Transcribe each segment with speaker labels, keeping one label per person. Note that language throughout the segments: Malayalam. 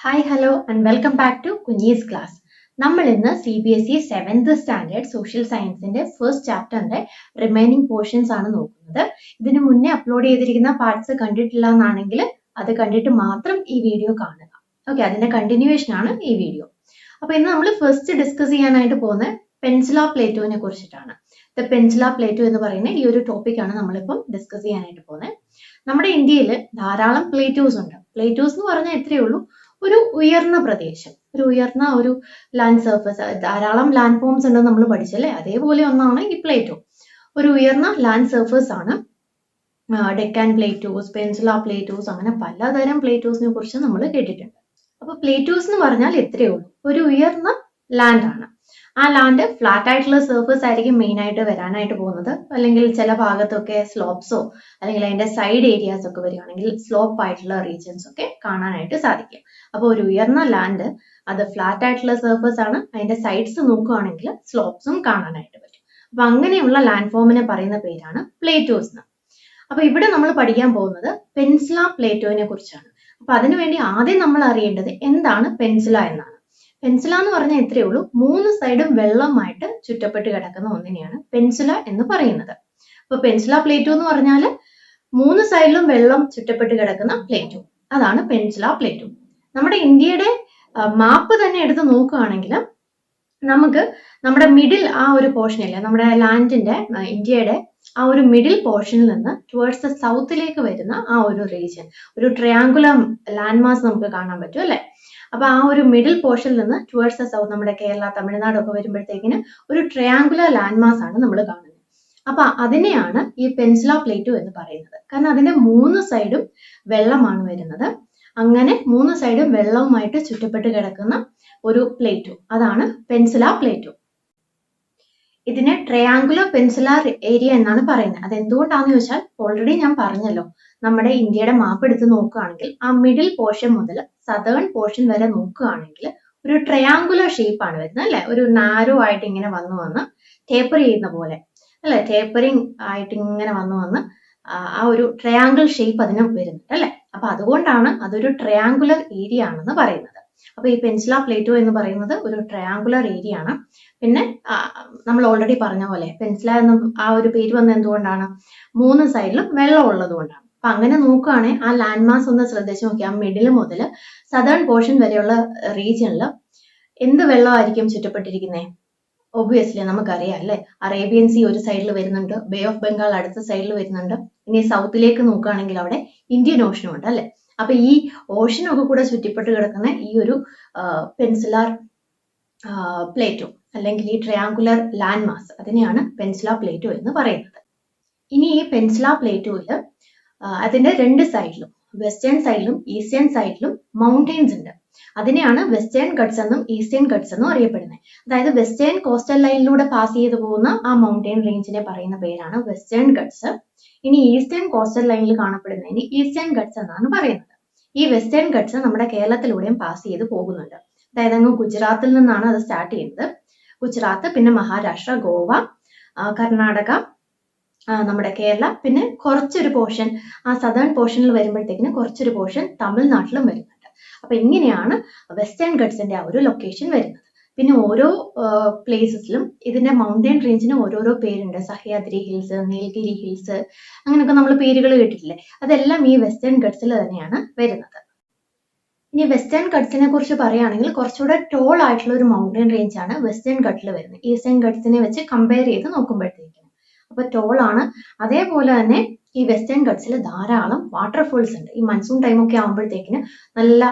Speaker 1: Hi hello and welcome back to Kunjees class. നമ്മൾ ഇന്ന് CBSE 7th സ്റ്റാൻഡേർഡ് സോഷ്യൽ സയൻസിന്റെ ഫസ്റ്റ് ചാപ്റ്ററിന്റെ റിമൈനിങ് പോർഷൻസ് ആണ് നോക്കുന്നത്. ഇതിനു മുന്നേ അപ്ലോഡ് ചെയ്തിരിക്കുന്ന പാർട്സ് കണ്ടിട്ടില്ല എന്നാണെങ്കിൽ അത് കണ്ടിട്ട് മാത്രം ഈ വീഡിയോ കാണുക. ഓക്കെ, അതിന്റെ കണ്ടിന്യൂവേഷൻ ആണ് ഈ വീഡിയോ. അപ്പൊ ഇന്ന് നമ്മൾ ഫസ്റ്റ് ഡിസ്കസ് ചെയ്യാനായിട്ട് പോകുന്നത് പെൻസില പ്ലേറ്റോനെ കുറിച്ചിട്ടാണ്. ദ പെൻസില പ്ലേറ്റോ എന്ന് പറയുന്ന ഈ ഒരു ടോപ്പിക്കാണ് നമ്മളിപ്പം ഡിസ്കസ് ചെയ്യാനായിട്ട് പോകുന്നത്. നമ്മുടെ ഇന്ത്യയിൽ ധാരാളം പ്ലേറ്റോസ് ഉണ്ട്. പ്ലേറ്റോസ് എന്ന് പറഞ്ഞാൽ എത്രയേ ഉള്ളൂ, ഒരു ഉയർന്ന പ്രദേശം, ഒരു ഉയർന്ന ഒരു ലാൻഡ് സർഫസ്. ധാരാളം ലാൻഡ് ഫോംസ് ഉണ്ടെന്ന് നമ്മൾ പഠിച്ചല്ലേ, അതേപോലെ ഒന്നാണ് ഈ പ്ലേറ്റോ. ഒരു ഉയർന്ന ലാൻഡ് സർഫസ് ആണ്. ഡെക്കാൻ പ്ലേറ്റോസ്, പെൻസില പ്ലേറ്റോസ്, അങ്ങനെ പലതരം പ്ലേറ്റോസിനെ കുറിച്ച് നമ്മൾ കേട്ടിട്ടുണ്ട്. അപ്പൊ പ്ലേറ്റോസ് എന്ന് പറഞ്ഞാൽ എത്രയേ ഉള്ളൂ, ഒരു ഉയർന്ന ലാൻഡ് ആണ്. ആ ലാൻഡ് ഫ്ലാറ്റ് ആയിട്ടുള്ള സർഫസ് ആയിരിക്കും മെയിൻ ആയിട്ട് വരാനായിട്ട് പോകുന്നത്. അല്ലെങ്കിൽ ചില ഭാഗത്തൊക്കെ സ്ലോപ്സോ അല്ലെങ്കിൽ അതിന്റെ സൈഡ് ഏരിയാസ് ഒക്കെ വരികയാണെങ്കിൽ സ്ലോപ്പ് ആയിട്ടുള്ള റീജിയൻസ് ഒക്കെ കാണാനായിട്ട് സാധിക്കും. അപ്പോൾ ഒരു ഉയർന്ന ലാൻഡ് അത് ഫ്ലാറ്റ് ആയിട്ടുള്ള സർഫസ് ആണ്, അതിന്റെ സൈഡ്സ് നോക്കുകയാണെങ്കിൽ സ്ലോപ്സും കാണാനായിട്ട് പറ്റും. അപ്പൊ അങ്ങനെയുള്ള ലാൻഡ് ഫോമിനെ പറയുന്ന പേരാണ് പ്ലേറ്റോസ്. അപ്പൊ ഇവിടെ നമ്മൾ പഠിക്കാൻ പോകുന്നത് പെൻസില പ്ലേറ്റോനെ കുറിച്ചാണ്. അപ്പൊ അതിനുവേണ്ടി ആദ്യം നമ്മൾ അറിയേണ്ടത് എന്താണ് പെൻസില എന്നാണ്. പെൻസില എന്ന് പറഞ്ഞാൽ എത്രയേ ഉള്ളൂ, 3 സൈഡും വെള്ളമായിട്ട് ചുറ്റപ്പെട്ട് കിടക്കുന്ന ഒന്നിനെയാണ് പെൻസില എന്ന് പറയുന്നത്. അപ്പൊ പെൻസില പ്ലേറ്റോ എന്ന് പറഞ്ഞാൽ 3 സൈഡിലും വെള്ളം ചുറ്റപ്പെട്ട് കിടക്കുന്ന പ്ലേറ്റോ, അതാണ് പെൻസില പ്ലേറ്റോ. നമ്മുടെ ഇന്ത്യയുടെ മാപ്പ് തന്നെ എടുത്ത് നോക്കുകയാണെങ്കിൽ നമുക്ക് നമ്മുടെ മിഡിൽ ആ ഒരു പോർഷൻ ഇല്ല, നമ്മുടെ ലാൻഡിന്റെ ഇന്ത്യയുടെ ആ ഒരു മിഡിൽ പോർഷനിൽ നിന്ന് ടുവേർഡ്സ് ദ സൗത്തിലേക്ക് വരുന്ന ആ ഒരു റീജിയൻ, ഒരു ട്രയാങ്കുലർ ലാൻഡ് മാസ് നമുക്ക് കാണാൻ പറ്റും അല്ലെ. അപ്പൊ ആ ഒരു മിഡിൽ പോർഷനിൽ നിന്ന് ടുവേർഡ്സ് ദ സൗത്ത്, നമ്മുടെ കേരള, തമിഴ്നാട് ഒക്കെ വരുമ്പോഴത്തേക്കിന് ഒരു ട്രയാങ്കുലർ ലാൻഡ് മാസ് ആണ് നമ്മൾ കാണുന്നത്. അപ്പൊ അതിനെയാണ് ഈ പെൻസില പ്ലേറ്റോ എന്ന് പറയുന്നത്. കാരണം അതിന്റെ 3 സൈഡും വെള്ളമാണ് വരുന്നത്. അങ്ങനെ 3 സൈഡും വെള്ളവുമായിട്ട് ചുറ്റപ്പെട്ട് കിടക്കുന്ന ഒരു പ്ലേറ്റോ, അതാണ് പെൻസില പ്ലേറ്റോ. ഇതിനെ ട്രയാങ്കുലർ പെൻസിലാർ ഏരിയ എന്നാണ് പറയുന്നത്. അതെന്തുകൊണ്ടാണെന്ന് ചോദിച്ചാൽ ഓൾറെഡി ഞാൻ പറഞ്ഞല്ലോ, നമ്മുടെ ഇന്ത്യയുടെ മാപ്പ് എടുത്ത് നോക്കുകയാണെങ്കിൽ ആ മിഡിൽ പോർഷൻ മുതൽ സദേൺ പോർഷൻ വരെ നോക്കുകയാണെങ്കിൽ ഒരു ട്രയാങ്കുലർ ഷേപ്പ് ആണ് വരുന്നത് അല്ലെ. ഒരു നാരോ ആയിട്ട് ഇങ്ങനെ വന്ന് ടേപ്പർ ചെയ്യുന്ന പോലെ അല്ലെ, ടേപ്പറിങ് ആയിട്ട് ഇങ്ങനെ വന്ന് ആ ഒരു ട്രയാങ്കിൾ ഷേപ്പ് അതിന് വരുന്നുണ്ട് അല്ലെ. അപ്പൊ അതുകൊണ്ടാണ് അതൊരു ട്രയാങ്കുലർ ഏരിയ ആണെന്ന് പറയുന്നത്. അപ്പൊ ഈ പെൻസില പ്ലേറ്റോ എന്ന് പറയുന്നത് ഒരു ട്രയാങ്കുലർ ഏരിയ ആണ്. പിന്നെ നമ്മൾ ഓൾറെഡി പറഞ്ഞ പോലെ പെൻസില എന്ന ആ ഒരു പേര് വന്നത് എന്തുകൊണ്ടാണ്, 3 സൈഡിലും വെള്ളം ഉള്ളത് കൊണ്ടാണ്. അപ്പൊ അങ്ങനെ നോക്കുകയാണെങ്കിൽ ആ ലാൻഡ് മാസ് ഒന്ന് ശ്രദ്ധിച്ച് നോക്കി, ആ മിഡിൽ മുതൽ സദേൺ പോർഷൻ വരെയുള്ള റീജിയനിൽ എന്ത് വെള്ളമായിരിക്കും ചുറ്റപ്പെട്ടിരിക്കുന്നത്? ഒബ്വിയസ്ലി നമുക്കറിയാം അല്ലെ, അറേബ്യൻ സീ ഒരു സൈഡിൽ വരുന്നുണ്ട്, ബേ ഓഫ് ബംഗാൾ അടുത്ത സൈഡിൽ വരുന്നുണ്ട്. ഇനി സൗത്തിലേക്ക് നോക്കുകയാണെങ്കിൽ അവിടെ ഇന്ത്യൻ ഓഷനും ഉണ്ട് അല്ലെ. അപ്പൊ ഈ ഓഷനൊക്കെ കൂടെ ചുറ്റിപ്പെട്ട് കിടക്കുന്ന ഈ ഒരു പെൻസിലാർ പ്ലേറ്റോ അല്ലെങ്കിൽ ഈ ട്രയാങ്കുലർ ലാൻഡ് മാസ്, അതിനെയാണ് പെൻസില പ്ലേറ്റോ എന്ന് പറയുന്നത്. ഇനി ഈ പെൻസില പ്ലേറ്റോയിൽ അതിന്റെ 2 സൈഡിലും, വെസ്റ്റേൺ സൈഡിലും ഈസ്റ്റേൺ സൈഡിലും മൗണ്ടെയിൻസ് ഉണ്ട്. അതിനെയാണ് വെസ്റ്റേൺ ഗട്ട്സ് എന്നും ഈസ്റ്റേൺ ഗട്ട്സ് എന്നും അറിയപ്പെടുന്നത്. അതായത് വെസ്റ്റേൺ കോസ്റ്റൽ ലൈനിലൂടെ പാസ് ചെയ്തു പോകുന്ന ആ മൗണ്ടെയിൻ റേഞ്ചിനെ പറയുന്ന പേരാണ് വെസ്റ്റേൺ ഗട്ട്സ്. ഇനി ഈസ്റ്റേൺ കോസ്റ്റൽ ലൈനിൽ കാണപ്പെടുന്നതിന് ഈസ്റ്റേൺ ഗട്ട്സ് എന്നാണ് പറയുന്നത്. ഈ വെസ്റ്റേൺ ഗട്ട്സ് നമ്മുടെ കേരളത്തിലൂടെയും പാസ് ചെയ്ത് പോകുന്നുണ്ട്. അതായത് അങ്ങ് ഗുജറാത്തിൽ നിന്നാണ് അത് സ്റ്റാർട്ട് ചെയ്യുന്നത്. ഗുജറാത്ത്, പിന്നെ മഹാരാഷ്ട്ര, ഗോവ, കർണാടക, നമ്മുടെ കേരള, പിന്നെ കുറച്ചൊരു പോർഷൻ ആ സദേൺ പോർഷനിൽ വരുമ്പോഴത്തേക്കിന് കുറച്ചൊരു പോർഷൻ തമിഴ്നാട്ടിലും വരുന്നുണ്ട്. അപ്പൊ ഇങ്ങനെയാണ് വെസ്റ്റേൺ ഗട്ട്സിന്റെ ആ ഒരു ലൊക്കേഷൻ വരുന്നത്. പിന്നെ ഓരോ പ്ലേസസിലും ഇതിന്റെ മൗണ്ടെയിൻ റേഞ്ചിന് ഓരോരോ പേരുണ്ട്. സഹ്യാദ്രി ഹിൽസ്, നീൽഗിരി ഹിൽസ്, അങ്ങനെയൊക്കെ നമ്മൾ പേരുകൾ കേട്ടിട്ടില്ലേ. അതെല്ലാം ഈ വെസ്റ്റേൺ ഗട്ട്സിൽ തന്നെയാണ് വരുന്നത്. ഇനി വെസ്റ്റേൺ ഗട്ട്സിനെ കുറിച്ച് പറയുകയാണെങ്കിൽ കുറച്ചുകൂടെ ടോൾ ആയിട്ടുള്ള ഒരു മൗണ്ടെയിൻ റേഞ്ച് ആണ് വെസ്റ്റേൺ ഗട്ടിൽ വരുന്നത്, ഈസ്റ്റേൺ ഗട്ട്സിനെ വെച്ച് കമ്പയർ ചെയ്ത് നോക്കുമ്പോഴത്തേക്കും. അപ്പൊ ടോൾ ആണ്. അതേപോലെ തന്നെ ഈ വെസ്റ്റേൺ ഗട്ട്സിൽ ധാരാളം വാട്ടർഫോൾസ് ഉണ്ട്. ഈ മൺസൂൺ ടൈമൊക്കെ ആകുമ്പോഴത്തേക്കിന് നല്ല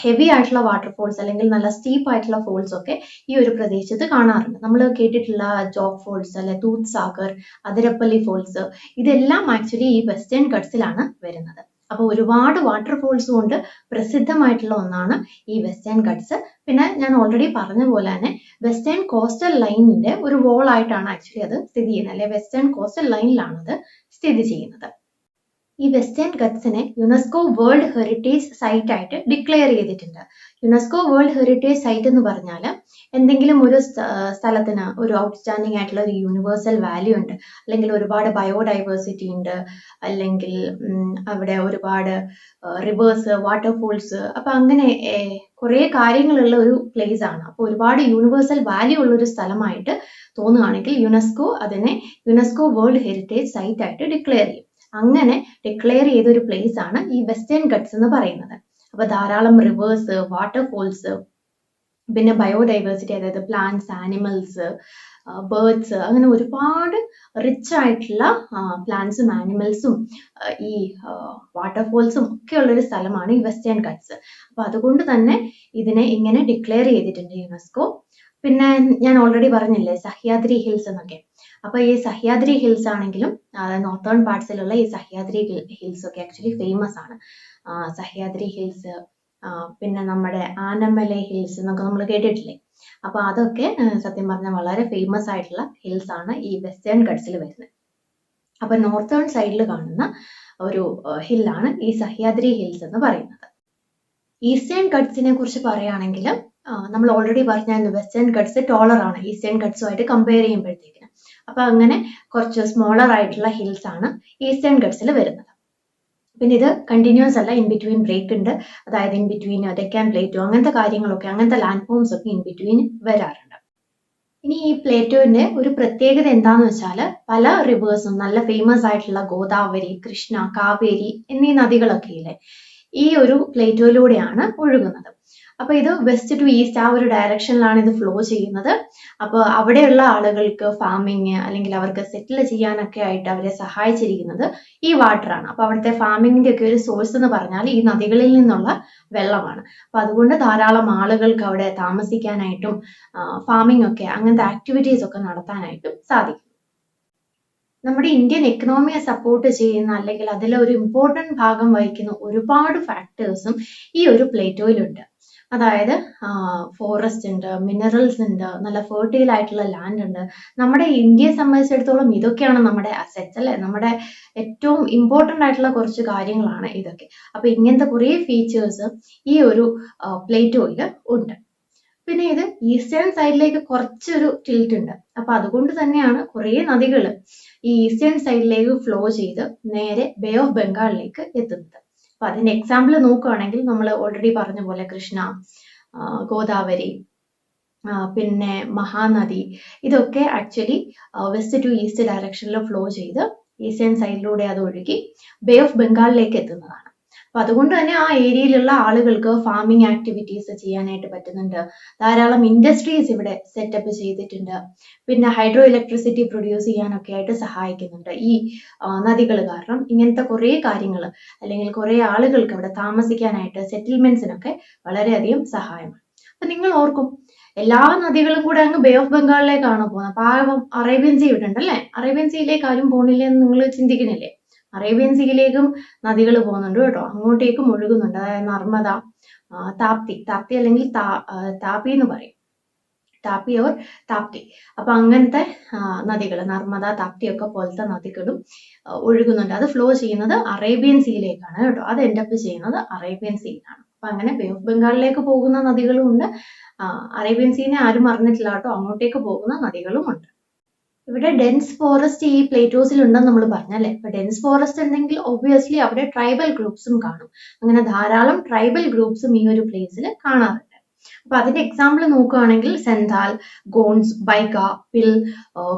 Speaker 1: ഹെവി ആയിട്ടുള്ള വാട്ടർഫോൾസ് അല്ലെങ്കിൽ നല്ല സ്റ്റീപ്പ് ആയിട്ടുള്ള ഫോൾസ് ഒക്കെ ഈ ഒരു പ്രദേശത്ത് കാണാറുണ്ട്. നമ്മൾ കേട്ടിട്ടുള്ള ജോഗ് ഫോൾസ് അല്ലെ, ദൂദ് സാഗർ, അതിരപ്പള്ളി ഫോൾസ്, ഇതെല്ലാം ആക്ച്വലി ഈ വെസ്റ്റേൺ ഗട്ട്സിലാണ് വരുന്നത്. അപ്പൊ ഒരുപാട് വാട്ടർഫോൾസ് കൊണ്ട് പ്രസിദ്ധമായിട്ടുള്ള ഒന്നാണ് ഈ വെസ്റ്റേൺ ഗട്ട്സ്. പിന്നെ ഞാൻ ഓൾറെഡി പറഞ്ഞ പോലെ തന്നെ വെസ്റ്റേൺ കോസ്റ്റൽ ലൈനിന്റെ ഒരു വോൾ ആയിട്ടാണ് ആക്ച്വലി അത് സ്ഥിതി ചെയ്യുന്നത്, അല്ലെ വെസ്റ്റേൺ കോസ്റ്റൽ ലൈനിലാണ് അത് സ്ഥിതി ചെയ്യുന്നത്. ഈ വെസ്റ്റേൺ ഗട്ട്സിനെ യുനെസ്കോ വേൾഡ് ഹെറിറ്റേജ് സൈറ്റ് ആയിട്ട് ഡിക്ലെയർ ചെയ്തിട്ടുണ്ട്. യുനെസ്കോ വേൾഡ് ഹെറിറ്റേജ് സൈറ്റ് എന്ന് പറഞ്ഞാൽ എന്തെങ്കിലും ഒരു സ്ഥലത്തിന് ഒരു ഔട്ട്സ്റ്റാൻഡിംഗ് ആയിട്ടുള്ള ഒരു യൂണിവേഴ്സൽ വാല്യൂ ഉണ്ട്, അല്ലെങ്കിൽ ഒരുപാട് ബയോഡൈവേഴ്സിറ്റി ഉണ്ട്, അല്ലെങ്കിൽ അവിടെ ഒരുപാട് റിവേഴ്സ്, വാട്ടർഫോൾസ്, അപ്പൊ അങ്ങനെ കുറെ കാര്യങ്ങളുള്ള ഒരു പ്ലേസ് ആണ്. അപ്പൊ ഒരുപാട് യൂണിവേഴ്സൽ വാല്യൂ ഉള്ള ഒരു സ്ഥലമായിട്ട് തോന്നുകയാണെങ്കിൽ യുനെസ്കോ അതിനെ യുനെസ്കോ വേൾഡ് ഹെറിറ്റേജ് സൈറ്റ് ആയിട്ട് ഡിക്ലെയർ ചെയ്യും. അങ്ങനെ ഡിക്ലെയർ ചെയ്ത ഒരു പ്ലേസ് ആണ് ഈ വെസ്റ്റേൺ ഗട്ട്സ് എന്ന് പറയുന്നത്. അപ്പൊ ധാരാളം റിവേഴ്സ്, വാട്ടർഫോൾസ്, പിന്നെ ബയോഡൈവേഴ്സിറ്റി, അതായത് പ്ലാന്റ്സ്, ആനിമൽസ്, ബേർഡ്സ്, അങ്ങനെ ഒരുപാട് റിച്ച് ആയിട്ടുള്ള പ്ലാന്റ്സും ആനിമൽസും ഈ വാട്ടർഫോൾസും ഒക്കെ ഉള്ളൊരു സ്ഥലമാണ് ഈ വെസ്റ്റേൺ ഗട്ട്സ്. അപ്പൊ അതുകൊണ്ട് തന്നെ ഇതിനെ ഇങ്ങനെ ഡിക്ലെയർ ചെയ്തിട്ടുണ്ട് യുനെസ്കോ. പിന്നെ ഞാൻ ഓൾറെഡി പറഞ്ഞില്ലേ സഹ്യാദ്രി ഹിൽസ് എന്നൊക്കെ. അപ്പൊ ഈ സഹ്യാദ്രി ഹിൽസ് ആണെങ്കിലും നോർത്തേൺ പാർട്സിലുള്ള ഈ സഹ്യാദ്രി ഹിൽസ് ഒക്കെ ആക്ച്വലി ഫേമസ് ആണ്. സഹ്യാദ്രി ഹിൽസ്, പിന്നെ നമ്മുടെ ആനമലൈ ഹിൽസ് എന്നൊക്കെ നമ്മൾ കേട്ടിട്ടില്ലേ. അപ്പൊ അതൊക്കെ സത്യം പറഞ്ഞാൽ വളരെ ഫേമസ് ആയിട്ടുള്ള ഹിൽസ് ആണ് ഈ വെസ്റ്റേൺ ഗട്ട്സിൽ വരുന്നത്. അപ്പൊ നോർത്തേൺ സൈഡിൽ കാണുന്ന ഒരു ഹില്ലാണ് ഈ സഹ്യാദ്രി ഹിൽസ് എന്ന് പറയുന്നത്. ഈസ്റ്റേൺ ഗട്ട്സിനെ കുറിച്ച് പറയുകയാണെങ്കിൽ നമ്മൾ ഓൾറെഡി പറഞ്ഞായിരുന്നു വെസ്റ്റേൺ ഗട്ട്സ് ടോളർ ആണ് ഈസ്റ്റേൺ ഗട്ട്സുമായിട്ട് കമ്പയർ ചെയ്യുമ്പോഴത്തേക്കിന്. അപ്പൊ അങ്ങനെ കുറച്ച് സ്മോളർ ആയിട്ടുള്ള ഹിൽസ് ആണ് ഈസ്റ്റേൺ ഗട്ട്സിൽ വരുന്നത്. പിന്നെ ഇത് കണ്ടിന്യൂസ് അല്ല, ഇൻ ബിറ്റ്വീൻ ബ്രേക്ക് ഉണ്ട്, അതായത് ഇൻ ബിറ്റ്വീൻ ഡെക്കാൻ പ്ലേറ്റോ അങ്ങനത്തെ കാര്യങ്ങളൊക്കെ, അങ്ങനത്തെ ലാൻഡ് ഫോംസ് ഒക്കെ ഇൻ ബിറ്റ്വീൻ വരാറുണ്ട്. ഇനി ഈ പ്ലേറ്റോന്റെ ഒരു പ്രത്യേകത എന്താന്ന് വെച്ചാൽ പല റിവേഴ്സും നല്ല ഫേമസ് ആയിട്ടുള്ള ഗോദാവരി, കൃഷ്ണ, കാവേരി എന്നീ നദികളൊക്കെ ഇല്ലേ ഈ ഒരു പ്ലേറ്റോയിലൂടെയാണ് ഒഴുകുന്നത്. അപ്പൊ ഇത് വെസ്റ്റ് ടു ഈസ്റ്റ് ആ ഒരു ഡയറക്ഷനിലാണ് ഇത് ഫ്ലോ ചെയ്യുന്നത്. അപ്പൊ അവിടെയുള്ള ആളുകൾക്ക് ഫാമിങ് അല്ലെങ്കിൽ അവർക്ക് സെറ്റിൽ ചെയ്യാനൊക്കെ ആയിട്ട് അവരെ സഹായിച്ചിരിക്കുന്നത് ഈ വാട്ടർ ആണ്. അപ്പൊ അവിടുത്തെ ഫാമിങ്ങിന്റെ ഒക്കെ ഒരു സോഴ്സ് എന്ന് പറഞ്ഞാൽ ഈ നദികളിൽ നിന്നുള്ള വെള്ളമാണ്. അപ്പൊ അതുകൊണ്ട് ധാരാളം ആളുകൾക്ക് അവിടെ താമസിക്കാനായിട്ടും ഫാമിംഗ് ഒക്കെ അങ്ങനത്തെ ആക്ടിവിറ്റീസ് ഒക്കെ നടത്താനായിട്ടും സാധിക്കും. നമ്മുടെ ഇന്ത്യൻ എക്കണോമിയെ സപ്പോർട്ട് ചെയ്യുന്ന അല്ലെങ്കിൽ അതിലെ ഒരു ഇമ്പോർട്ടൻറ്റ് ഭാഗം വഹിക്കുന്ന ഒരുപാട് ഫാക്ടേഴ്സും ഈ ഒരു പ്ലേറ്റോയിലുണ്ട്. അതായത് ഫോറസ്റ്റ് ഉണ്ട്, മിനറൽസ് ഉണ്ട്, നല്ല ഫെർട്ടൈൽ ആയിട്ടുള്ള ലാൻഡ് ഉണ്ട്. നമ്മുടെ ഇന്ത്യയെ സംബന്ധിച്ചിടത്തോളം ഇതൊക്കെയാണ് നമ്മുടെ അസെറ്റ്സ് അല്ലെ, നമ്മുടെ ഏറ്റവും ഇമ്പോർട്ടൻ്റ് ആയിട്ടുള്ള കുറച്ച് കാര്യങ്ങളാണ് ഇതൊക്കെ. അപ്പൊ ഇങ്ങനത്തെ കുറേ ഫീച്ചേഴ്സ് ഈ ഒരു പ്ലേറ്റോയിൽ ഉണ്ട്. പിന്നെ ഇത് ഈസ്റ്റേൺ സൈഡിലേക്ക് കുറച്ചൊരു ടിൽറ്റ് ഉണ്ട്. അപ്പൊ അതുകൊണ്ട് തന്നെയാണ് കുറേ നദികൾ ഈ ഈസ്റ്റേൺ സൈഡിലേക്ക് ഫ്ലോ ചെയ്ത് നേരെ ബേ ഓഫ് ബംഗാളിലേക്ക് എത്തുന്നത്. അപ്പൊ അതിന്റെ എക്സാമ്പിൾ നോക്കുകയാണെങ്കിൽ നമ്മൾ ഓൾറെഡി പറഞ്ഞ പോലെ കൃഷ്ണ, ഗോദാവരി, പിന്നെ മഹാനദി, ഇതൊക്കെ ആക്ച്വലി വെസ്റ്റ് ടു ഈസ്റ്റ് ഡയറക്ഷനിൽ ഫ്ലോ ചെയ്ത് ഈസ്റ്റേൺ സൈഡിലൂടെ അത് ഒഴുകി ബേ ഓഫ് ബംഗാളിലേക്ക് എത്തുന്നതാണ്. അപ്പൊ അതുകൊണ്ട് തന്നെ ആ ഏരിയയിലുള്ള ആളുകൾക്ക് ഫാമിംഗ് ആക്ടിവിറ്റീസ് ചെയ്യാനായിട്ട് പറ്റുന്നുണ്ട്. ധാരാളം ഇൻഡസ്ട്രീസ് ഇവിടെ സെറ്റപ്പ് ചെയ്തിട്ടുണ്ട്. പിന്നെ ഹൈഡ്രോ ഇലക്ട്രിസിറ്റി പ്രൊഡ്യൂസ് ചെയ്യാനൊക്കെ ആയിട്ട് സഹായിക്കുന്നുണ്ട് ഈ നദികൾ കാരണം. ഇങ്ങനത്തെ കുറേ കാര്യങ്ങൾ അല്ലെങ്കിൽ കുറേ ആളുകൾക്ക് അവിടെ താമസിക്കാനായിട്ട് സെറ്റിൽമെന്റ്സിനൊക്കെ വളരെയധികം സഹായമാണ്. അപ്പൊ നിങ്ങൾ ഓർക്കും എല്ലാ നദികളും കൂടെ അങ്ങ് ബേ ഓഫ് ബംഗാളിലേക്കാണ് പോകുന്നത്. പാവം അറേബ്യൻ സീ ഇവിടെ ഉണ്ടല്ലേ, അറേബ്യൻ സീയിലേക്ക് ആരും പോകുന്നില്ല എന്ന് നിങ്ങൾ ചിന്തിക്കുന്നില്ലേ? അറേബ്യൻ സീയിലേക്കും നദികൾ പോകുന്നുണ്ട് കേട്ടോ, അങ്ങോട്ടേക്കും ഒഴുകുന്നുണ്ട്. അതായത് നർമ്മദ, താപ്തി അല്ലെങ്കിൽ താപി എന്ന് പറയും, താപി ഓർ താപ്തി. അപ്പൊ അങ്ങനത്തെ നദികൾ നർമ്മദ, താപ്തി ഒക്കെ പോലത്തെ നദികളും ഒഴുകുന്നുണ്ട്. അത് ഫ്ലോ ചെയ്യുന്നത് അറേബ്യൻ സീയിലേക്കാണ് കേട്ടോ, അത് എൻഡപ്പ് ചെയ്യുന്നത് അറേബ്യൻ സീയിലാണ്. അപ്പൊ അങ്ങനെ ബേ ഓഫ് ബംഗാളിലേക്ക് പോകുന്ന നദികളും ഉണ്ട്, അറേബ്യൻ സീനെ ആരും അറിഞ്ഞിട്ടില്ല കേട്ടോ, അങ്ങോട്ടേക്ക് പോകുന്ന നദികളും ഉണ്ട്. ഇവിടെ ഡെൻസ് ഫോറസ്റ്റ് ഈ പ്ലേറ്റോസിൽ ഉണ്ടെന്ന് നമ്മൾ പറഞ്ഞല്ലേ. അപ്പൊ ഡെൻസ് ഫോറസ്റ്റ് ഉണ്ടെങ്കിൽ ഒബ്വിയസ്ലി അവിടെ ട്രൈബൽ ഗ്രൂപ്പ്സും കാണും. അങ്ങനെ ധാരാളം ട്രൈബൽ ഗ്രൂപ്പ്സും ഈ ഒരു പ്ലേസിൽ കാണാറുണ്ട്. അപ്പൊ അതിന്റെ എക്സാമ്പിൾ നോക്കുകയാണെങ്കിൽ സെന്താൽ, ഗോൺസ്, ബൈഗ, പിൽ,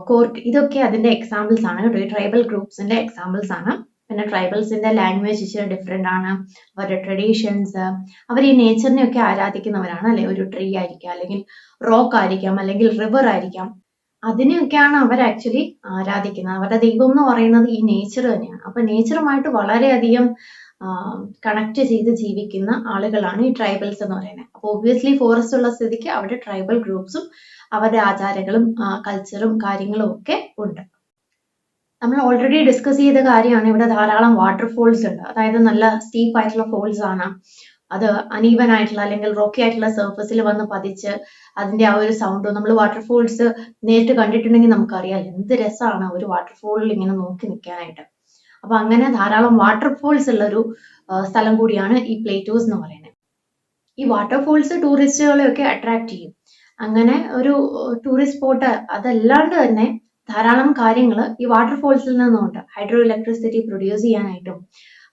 Speaker 1: കോർക്ക്, ഇതൊക്കെ അതിന്റെ എക്സാമ്പിൾസ് ആണ് കേട്ടോ, ഈ ട്രൈബൽ ഗ്രൂപ്പ്സിന്റെ എക്സാമ്പിൾസ് ആണ്. പിന്നെ ട്രൈബൽസിന്റെ ലാംഗ്വേജ് ഇച്ചിരി ഡിഫറെന്റ് ആണ്, അവരുടെ ട്രഡീഷൻസ്, അവർ ഈ നേച്ചറിനെ ഒക്കെ ആരാധിക്കുന്നവരാണ് അല്ലെ. ഒരു ട്രീ ആയിരിക്കാം, അല്ലെങ്കിൽ റോക്ക് ആയിരിക്കാം, അല്ലെങ്കിൽ റിവർ ആയിരിക്കാം, അതിനെയൊക്കെയാണ് അവർ ആക്ച്വലി ആരാധിക്കുന്നത്. അവരുടെ ദൈവം എന്ന് പറയുന്നത് ഈ നേച്ചർ തന്നെയാണ്. അപ്പൊ നേച്ചറുമായിട്ട് വളരെയധികം കണക്ട് ചെയ്ത് ജീവിക്കുന്ന ആളുകളാണ് ഈ ട്രൈബൽസ് എന്ന് പറയുന്നത്. അപ്പൊ ഒബ്വിയസ്ലി ഫോറസ്റ്റ് ഉള്ള സ്ഥിതിക്ക് അവിടെ ട്രൈബൽ ഗ്രൂപ്പ്സും അവരുടെ ആചാരങ്ങളും കൾച്ചറും കാര്യങ്ങളും ഒക്കെ ഉണ്ട്. നമ്മൾ ഓൾറെഡി ഡിസ്കസ് ചെയ്ത കാര്യമാണ്, ഇവിടെ ധാരാളം വാട്ടർഫോൾസ് ഉണ്ട്. അതായത് നല്ല സ്റ്റീപ്പ് ആയിട്ടുള്ള ഫോൾസ് ആണ്. അത് അനീവൻ ആയിട്ടുള്ള അല്ലെങ്കിൽ റോക്കി ആയിട്ടുള്ള സർഫസിൽ വന്ന് പതിച്ച് അതിന്റെ ആ ഒരു സൗണ്ടും, നമ്മൾ വാട്ടർഫോൾസ് നേരിട്ട് കണ്ടിട്ടുണ്ടെങ്കിൽ നമുക്കറിയാം എന്ത് രസമാണ് ഒരു വാട്ടർഫോളിൽ ഇങ്ങനെ നോക്കി നിൽക്കാനായിട്ട്. അപ്പൊ അങ്ങനെ ധാരാളം വാട്ടർഫോൾസ് ഉള്ള ഒരു സ്ഥലം കൂടിയാണ് ഈ പ്ലേറ്റോസ് എന്ന് പറയുന്നത്. ഈ വാട്ടർഫോൾസ് ടൂറിസ്റ്റുകളെയൊക്കെ അട്രാക്ട് ചെയ്യും. അങ്ങനെ ഒരു ടൂറിസ്റ്റ് സ്പോട്ട് അതല്ലാണ്ട് തന്നെ ധാരാളം കാര്യങ്ങൾ ഈ വാട്ടർഫോൾസിൽ നിന്നുണ്ട്. ഹൈഡ്രോ ഇലക്ട്രിസിറ്റി പ്രൊഡ്യൂസ് ചെയ്യാനായിട്ടും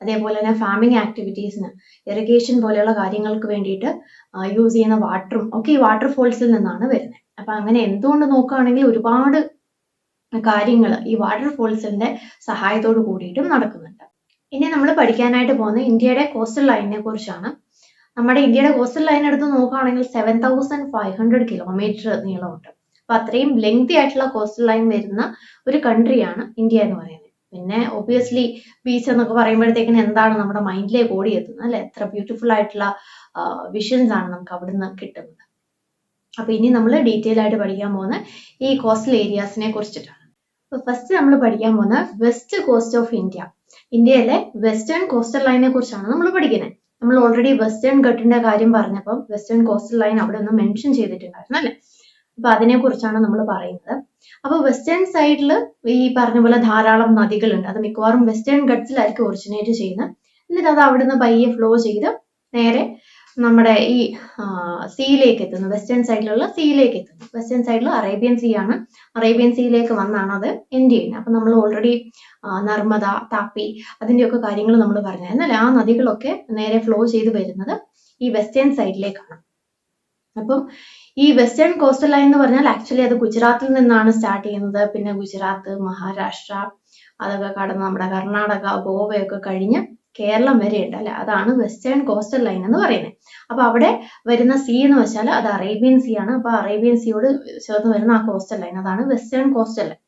Speaker 1: അതേപോലെ തന്നെ ഫാമിംഗ് ആക്ടിവിറ്റീസിന് ഇറിഗേഷൻ പോലെയുള്ള കാര്യങ്ങൾക്ക് വേണ്ടിയിട്ട് യൂസ് ചെയ്യുന്ന വാട്ടറും ഒക്കെ ഈ വാട്ടർഫോൾസിൽ നിന്നാണ് വരുന്നത്. അപ്പൊ അങ്ങനെ എന്തുകൊണ്ട് നോക്കുകയാണെങ്കിൽ ഒരുപാട് കാര്യങ്ങൾ ഈ വാട്ടർഫോൾസിന്റെ സഹായത്തോട് കൂടിയിട്ടും നടക്കുന്നുണ്ട്. ഇനി നമ്മൾ പഠിക്കാനായിട്ട് പോകുന്ന ഇന്ത്യയുടെ കോസ്റ്റൽ ലൈനിനെ കുറിച്ചാണ്. നമ്മുടെ ഇന്ത്യയുടെ കോസ്റ്റൽ ലൈൻ എടുത്ത് നോക്കുകയാണെങ്കിൽ 7500 കിലോമീറ്റർ നീളമുണ്ട്. അപ്പൊ അത്രയും ലെങ്തി ആയിട്ടുള്ള കോസ്റ്റൽ ലൈൻ വരുന്ന ഒരു കൺട്രിയാണ് ഇന്ത്യ എന്ന് പറയുന്നത്. പിന്നെ ഒബിയസ്ലി ബീച്ച് എന്നൊക്കെ പറയുമ്പോഴത്തേക്കിന് എന്താണ് നമ്മുടെ മൈൻഡിലേക്ക് ഓടിയെത്തുന്നത് അല്ലെ? എത്ര ബ്യൂട്ടിഫുൾ ആയിട്ടുള്ള വിഷൻസ് ആണ് നമുക്ക് അവിടുന്ന് കിട്ടുന്നത്. അപ്പൊ ഇനി നമ്മൾ ഡീറ്റെയിൽ ആയിട്ട് പഠിക്കാൻ പോകുന്ന ഈ കോസ്റ്റൽ ഏരിയാസിനെ കുറിച്ചിട്ടാണ്. അപ്പൊ ഫസ്റ്റ് നമ്മൾ പഠിക്കാൻ പോകുന്ന വെസ്റ്റ് കോസ്റ്റ് ഓഫ് ഇന്ത്യ. ഇന്ത്യയിലെ വെസ്റ്റേൺ കോസ്റ്റൽ ലൈനെ കുറിച്ചാണ് നമ്മൾ പഠിക്കുന്നത്. നമ്മൾ ഓൾറെഡി വെസ്റ്റേൺ ഘട്ടിന്റെ കാര്യം പറഞ്ഞപ്പോൾ വെസ്റ്റേൺ കോസ്റ്റൽ ലൈൻ അവിടെ ഒന്ന് മെൻഷൻ ചെയ്തിട്ടുണ്ടായിരുന്നു അല്ലെ? അപ്പൊ അതിനെ കുറിച്ചാണ് നമ്മൾ പറയുന്നത്. അപ്പൊ വെസ്റ്റേൺ സൈഡിൽ ഈ പറഞ്ഞ പോലെ ധാരാളം നദികളുണ്ട്. അത് മിക്കവാറും വെസ്റ്റേൺ ഘട്ട്സിലായിരിക്കും ഒറിജിനേറ്റ് ചെയ്യുന്നത്. എന്നിട്ട് അത് അവിടുന്ന് പയ്യെ ഫ്ലോ ചെയ്ത് നേരെ നമ്മുടെ ഈ സീയിലേക്ക് എത്തുന്നു. വെസ്റ്റേൺ സൈഡിലുള്ള സീയിലേക്ക് എത്തുന്നു. വെസ്റ്റേൺ സൈഡിൽ അറേബ്യൻ സീ ആണ്. അറേബ്യൻ സീയിലേക്ക് വന്നാണ് അത് എൻഡ് ചെയ്യുന്നത്. അപ്പൊ നമ്മൾ ഓൾറെഡി നർമ്മദ, താപ്പി അതിന്റെയൊക്കെ കാര്യങ്ങൾ നമ്മൾ പറഞ്ഞായിരുന്നു അല്ലെ? ആ നദികളൊക്കെ നേരെ ഫ്ലോ ചെയ്ത് വരുന്നത് ഈ വെസ്റ്റേൺ സൈഡിലേക്കാണ്. അപ്പം ഈ വെസ്റ്റേൺ കോസ്റ്റൽ ലൈൻ എന്ന് പറഞ്ഞാൽ ആക്ച്വലി അത് ഗുജറാത്തിൽ നിന്നാണ് സ്റ്റാർട്ട് ചെയ്യുന്നത്. പിന്നെ ഗുജറാത്ത്, മഹാരാഷ്ട്ര അതൊക്കെ കടന്ന് നമ്മുടെ കർണാടക, ഗോവയൊക്കെ കഴിഞ്ഞ് കേരളം വരെ ഉണ്ട് അല്ലെ? അതാണ് വെസ്റ്റേൺ കോസ്റ്റൽ ലൈൻ എന്ന് പറയുന്നത്. അപ്പൊ അവിടെ വരുന്ന സീ എന്ന് വെച്ചാൽ അത് അറേബ്യൻ സീ ആണ്. അപ്പൊ അറേബ്യൻ സീയോട് ചേർന്ന് വരുന്ന ആ കോസ്റ്റൽ ലൈൻ അതാണ് വെസ്റ്റേൺ കോസ്റ്റൽ ലൈൻ.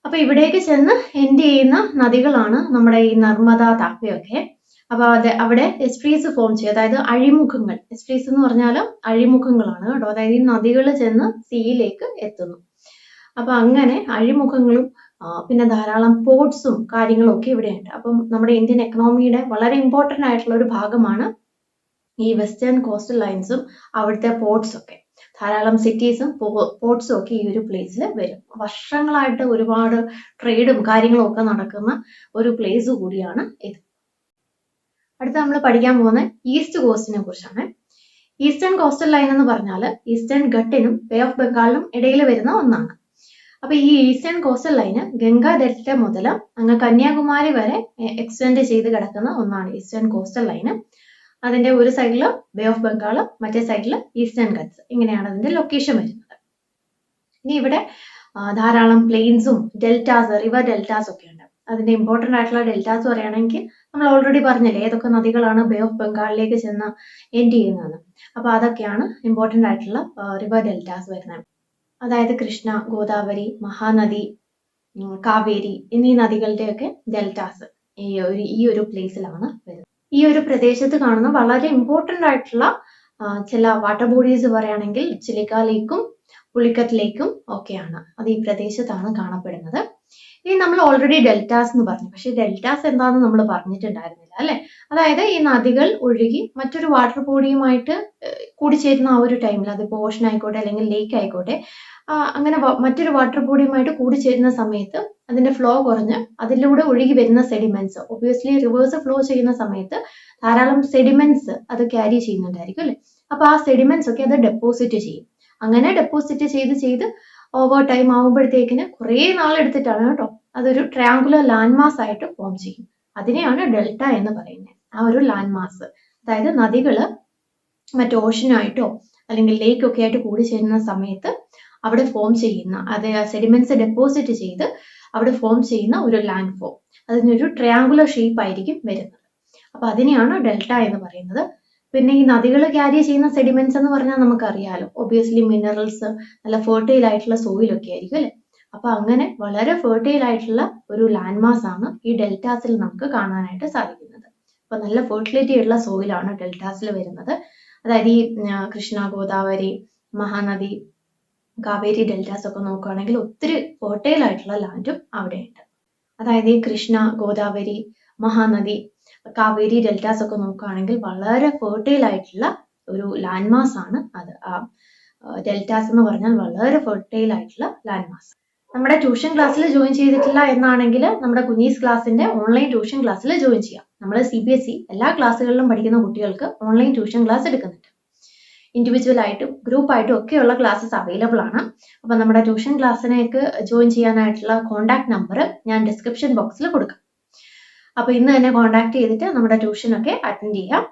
Speaker 1: അപ്പൊ ഇവിടേക്ക് ചെന്ന് എൻഡ് ചെയ്യുന്ന നദികളാണ് നമ്മുടെ ഈ നർമ്മദ, താപ്പിയൊക്കെ. അപ്പൊ അവിടെ എസ്ട്രീസ് ഫോം ചെയ്യും. അതായത് അഴിമുഖങ്ങൾ. എസ്ട്രീസ് എന്ന് പറഞ്ഞാൽ അഴിമുഖങ്ങളാണ് കേട്ടോ. അതായത് ഈ നദികൾ ചെന്ന് സീയിലേക്ക് എത്തുന്നു. അപ്പൊ അങ്ങനെ അഴിമുഖങ്ങളും പിന്നെ ധാരാളം പോർട്സും കാര്യങ്ങളും ഒക്കെ ഇവിടെയുണ്ട്. അപ്പം നമ്മുടെ ഇന്ത്യൻ എക്കണോമിയുടെ വളരെ ഇമ്പോർട്ടന്റ് ആയിട്ടുള്ള ഒരു ഭാഗമാണ് ഈ വെസ്റ്റേൺ കോസ്റ്റൽ ലൈൻസും അവിടുത്തെ പോർട്സ് ഒക്കെ. ധാരാളം സിറ്റീസും പോർട്സും ഒക്കെ ഈ ഒരു പ്ലേസിൽ വരും. വർഷങ്ങളായിട്ട് ഒരുപാട് ട്രേഡും കാര്യങ്ങളും ഒക്കെ നടക്കുന്ന ഒരു പ്ലേസ് കൂടിയാണ് ഇത്. അടുത്ത നമ്മൾ പഠിക്കാൻ പോകുന്ന ഈസ്റ്റ് കോസ്റ്റിനെ കുറിച്ചാണ്. ഈസ്റ്റേൺ കോസ്റ്റൽ ലൈൻ എന്ന് പറഞ്ഞാൽ ഈസ്റ്റേൺ ഘട്ടിനും ബേ ഓഫ് ബംഗാളിനും ഇടയിൽ വരുന്ന ഒന്നാണ്. അപ്പൊ ഈ eastern coastal line Ganga delta മുതൽ അങ്ങ് കന്യാകുമാരി വരെ എക്സ്റ്റെൻഡ് ചെയ്ത് കിടക്കുന്ന ഒന്നാണ് ഈസ്റ്റേൺ കോസ്റ്റൽ ലൈന്. അതിന്റെ ഒരു സൈഡിൽ ബേ ഓഫ് ബംഗാൾ, മറ്റേ സൈഡിൽ ഈസ്റ്റേൺ ഘട്ട്സ്. ഇങ്ങനെയാണ് അതിന്റെ ലൊക്കേഷൻ വരുന്നത്. ഇനി ഇവിടെ ധാരാളം പ്ലെയിൻസും ഡെൽറ്റാസ്, റിവർ ഡെൽറ്റാസ് ഒക്കെ ഉണ്ട്. അതിന്റെ ഇമ്പോർട്ടന്റ് ആയിട്ടുള്ള ഡെൽറ്റാസ് പറയുകയാണെങ്കിൽ നമ്മൾ ഓൾറെഡി പറഞ്ഞില്ലേ ഏതൊക്കെ നദികളാണ് ബേ ഓഫ് ബംഗാളിലേക്ക് ചെന്ന് എൻഡ് ചെയ്യുന്നത്. അപ്പൊ അതൊക്കെയാണ് ഇമ്പോർട്ടന്റ് ആയിട്ടുള്ള റിവർ ഡെൽറ്റാസ് വരുന്നത്. അതായത് കൃഷ്ണ, ഗോദാവരി, മഹാനദി, കാവേരി എന്നീ നദികളുടെയൊക്കെ ഡെൽറ്റാസ് ഈ ഒരു പ്ലേസിലാണ് വരുന്നത്. ഈ ഒരു പ്രദേശത്ത് കാണുന്ന വളരെ ഇമ്പോർട്ടന്റ് ആയിട്ടുള്ള ചില വാട്ടർ ബോഡീസ് പറയുകയാണെങ്കിൽ ചിലിക്ക ലേക്കും പുളിക്കറ്റ് ലേക്കും ഒക്കെയാണ്. അത് ഈ പ്രദേശത്താണ് കാണപ്പെടുന്നത്. ഇനി നമ്മൾ ഓൾറെഡി ഡെൽറ്റാസ് എന്ന് പറഞ്ഞു. പക്ഷെ ഡെൽറ്റാസ് എന്താണെന്ന് നമ്മൾ പറഞ്ഞിട്ടുണ്ടായിരുന്നില്ല അല്ലെ? അതായത് ഈ നദികൾ ഒഴുകി മറ്റൊരു വാട്ടർ ബോഡിയുമായിട്ട് കൂടിച്ചേരുന്ന ആ ഒരു ടൈമിൽ, അതിപ്പോ ഓഷൻ ആയിക്കോട്ടെ അല്ലെങ്കിൽ ലേക്ക് ആയിക്കോട്ടെ, അങ്ങനെ മറ്റൊരു വാട്ടർ ബോഡിയുമായിട്ട് കൂടിച്ചേരുന്ന സമയത്ത് അതിന്റെ ഫ്ലോ കുറഞ്ഞ് അതിലൂടെ ഒഴുകി വരുന്ന സെഡിമെന്റ്സ്, ഒബ്വിയസ്ലി റിവേഴ്സ് ഫ്ലോ ചെയ്യുന്ന സമയത്ത് ധാരാളം സെഡിമെന്റ്സ് അത് ക്യാരി ചെയ്യുന്നുണ്ടായിരിക്കും അല്ലെ? അപ്പൊ ആ സെഡിമെന്റ്സ് ഒക്കെ അത് ഡെപ്പോസിറ്റ് ചെയ്യും. അങ്ങനെ ഡെപ്പോസിറ്റ് ചെയ്ത് ഓവർ ടൈം ആകുമ്പോഴത്തേക്കിന് കുറെ നാളെടുത്തിട്ടാണ് കേട്ടോ അതൊരു ട്രയാങ്കുലർ ലാൻഡ് മാസ് ആയിട്ട് ഫോം ചെയ്യും. അതിനെയാണ് ഡെൽറ്റ എന്ന് പറയുന്നത്. ആ ഒരു ലാൻഡ് മാസ്, അതായത് നദികള് മറ്റു ഓഷനായിട്ടോ അല്ലെങ്കിൽ ലേക്ക് ഒക്കെ ആയിട്ട് കൂടിച്ചേരുന്ന സമയത്ത് അവിടെ ഫോം ചെയ്യുന്ന, അത് സെഡിമെന്റ്സ് ഡെപ്പോസിറ്റ് ചെയ്ത് അവിടെ ഫോം ചെയ്യുന്ന ഒരു ലാൻഡ് ഫോം, അതിനൊരു ട്രയാങ്കുലർ ഷേപ്പ് ആയിരിക്കും വരുന്നത്. അപ്പൊ അതിനെയാണ് ഡെൽറ്റ എന്ന് പറയുന്നത്. പിന്നെ ഈ നദികൾ ക്യാരി ചെയ്യുന്ന സെഡിമെന്റ്സ് എന്ന് പറഞ്ഞാൽ നമുക്കറിയാലോ, ഒബ്വിയസ്ലി മിനറൽസ്, നല്ല ഫെർട്ടൈൽ ആയിട്ടുള്ള സോയിലൊക്കെ ആയിരിക്കും അല്ലെ? അപ്പൊ അങ്ങനെ വളരെ ഫെർട്ടൈൽ ആയിട്ടുള്ള ഒരു ലാൻഡ് മാസ് ആണ് ഈ ഡെൽറ്റാസിൽ നമുക്ക് കാണാനായിട്ട് സാധിക്കുന്നത്. അപ്പൊ നല്ല ഫെർട്ടിലിറ്റി ഉള്ള സോയിലാണ് ഡെൽറ്റാസിൽ വരുന്നത്. അതായത് ഈ കൃഷ്ണ, ഗോദാവരി, മഹാനദി, കാവേരി ഡെൽറ്റാസ് ഒക്കെ നോക്കുകയാണെങ്കിൽ ഒത്തിരി ഫെർട്ടൈൽ ആയിട്ടുള്ള ലാൻഡും അവിടെയുണ്ട്. അതായത് ഈ കൃഷ്ണ, ഗോദാവരി, മഹാനദി, കാവേരി ഡെൽറ്റാസ് ഒക്കെ നോക്കുകയാണെങ്കിൽ വളരെ ഫെർട്ടൈൽ ആയിട്ടുള്ള ഒരു ലാൻഡ് മാസ് ആണ് അത്. ആ ഡെൽറ്റാസ് എന്ന് പറഞ്ഞാൽ വളരെ ഫെർട്ടൈൽ ആയിട്ടുള്ള ലാൻഡ് മാസ്. നമ്മുടെ ട്യൂഷൻ ക്ലാസ്സിൽ ജോയിൻ ചെയ്തിട്ടില്ല എന്നാണെങ്കിൽ നമ്മുടെ കുഞ്ഞീസ് ക്ലാസ്സിന്റെ ഓൺലൈൻ ട്യൂഷൻ ക്ലാസ്സിൽ ജോയിൻ ചെയ്യാം. നമ്മൾ CBSE എല്ലാ ക്ലാസ്സുകളിലും പഠിക്കുന്ന കുട്ടികൾക്ക് ഓൺലൈൻ ട്യൂഷൻ ക്ലാസ് എടുക്കുന്നുണ്ട്. ഇൻഡിവിജ്വൽ ആയിട്ടും ഗ്രൂപ്പ് ആയിട്ടും ഒക്കെയുള്ള ക്ലാസ്സസ് അവൈലബിൾ ആണ്. അപ്പോൾ നമ്മുടെ ട്യൂഷൻ ക്ലാസ്സിലേക്ക് ജോയിൻ ചെയ്യാനായിട്ടുള്ള കോൺടാക്ട് നമ്പർ ഞാൻ ഡിസ്ക്രിപ്ഷൻ ബോക്സിൽ കൊടുക്കാം. അപ്പോൾ ഇന്ന് തന്നെ കോൺടാക്ട് ചെയ്തിട്ട് നമ്മുടെ ട്യൂഷനൊക്കെ അറ്റൻഡ് ചെയ്യാം.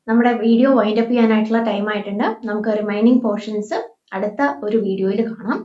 Speaker 1: നമ്മുടെ വീഡിയോ വൈൻഡ് അപ്പ് ചെയ്യാനായിട്ടുള്ള ടൈം ആയിട്ടുണ്ട്. നമുക്ക് റിമൈനിങ് പോർഷൻസ് അടുത്ത ഒരു വീഡിയോയിൽ കാണാം.